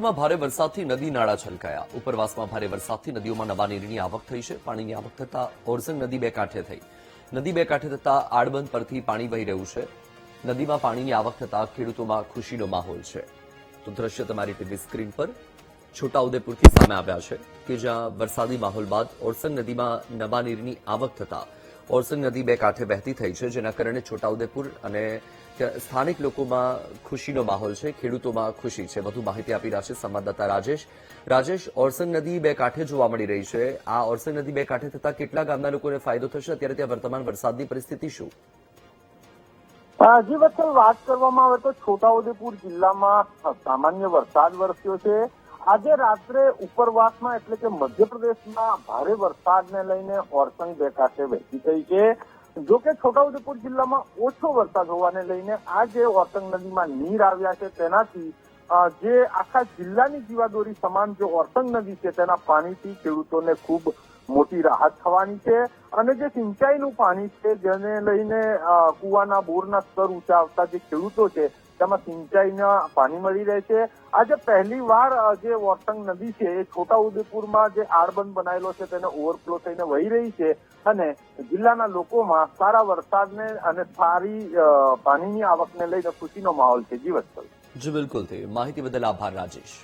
છોટાઉદેપુરમાં ભારે વરસાદથી નદી નાળા છલકાયા। ઉપરવાસમાં ભારે વરસાદથી નદીઓમાં નવા નીરની આવક થઈ છે। પાણીની આવક થતા ઓરસંગ નદી બે કાંઠે થઈ। નદી બે કાંઠે થતા આડબંધ પરથી પાણી વહી રહ્યું છે। નદીમાં પાણીની આવક થતા ખેડૂતોમાં ખુશીનો માહોલ છે। તો દ્રશ્ય તમારી ટીવી સ્ક્રીન પર છોટાઉદેપુરથી સામે આવ્યા છે કે જ્યાં વરસાદી માહોલ બાદ ઓરસંગ નદીમાં નવા નીરની આવક થતા ઓરસંગ નદી બે કાંઠે વહેતી થઈ છે, જેના કારણે છોટાઉદેપુર અને સ્થાનિક લોકોમાં ખુશીનો માહોલ છે, ખેડૂતોમાં ખુશી છે। વધુ માહિતી આપી રહ્યા છે સંવાદદાતા રાજેશ। ઓરસંગ નદી બે કાંઠે જોવા મળી રહી છે। આ ઓરસંગ નદી બે કાંઠે થતા કેટલા ગામના લોકોને ફાયદો થશે? અત્યારે ત્યાં વર્તમાન વરસાદની પરિસ્થિતિ શું? જી વત્સલ, વાત કરવામાં આવે તો છોટાઉદેપુર જિલ્લામાં સામાન્ય વરસાદ વરસ્યો છે। આજે રાત્રે ઉપરવાસમાં એટલે કે મધ્યપ્રદેશમાં ભારે વરસાદને લઈને ઓરસંગ બે કાંઠે વહેતી થઈ છે। જો કે છોટાઉદેપુર જિલ્લામાં ઓછો વરસાદ હોવાને લઈને આ જે ઓરસંગ નદીમાં નીર આવ્યા છે તેનાથી જે આખા જિલ્લાની જીવાદોરી સમાન જે ઓરસંગ નદી છે તેના પાણીથી ખેડૂતોને ખૂબ મોટી રાહત થવાની છે। અને જે સિંચાઈનું પાણી છે જેને લઈને કુવાના બોરના સ્તર ઊંચા આવતા જે ખેડૂતો છે તેમાં સિંચાઈના પાણી મળી રહે છે। આજે પહેલી વાર જે ઓરસંગ નદી છે એ છોટાઉદેપુરમાં જે આડબંધ બનાવેલો છે તેને ઓવરફ્લો થઈને વહી રહી છે અને જિલ્લાના લોકોમાં સારા વરસાદને અને સારી પાણીની આવકને લઈને ખુશીનો માહોલ છે। જી વત્સલ। જી બિલકુલ, માહિતી બદલ આભાર રાજેશ।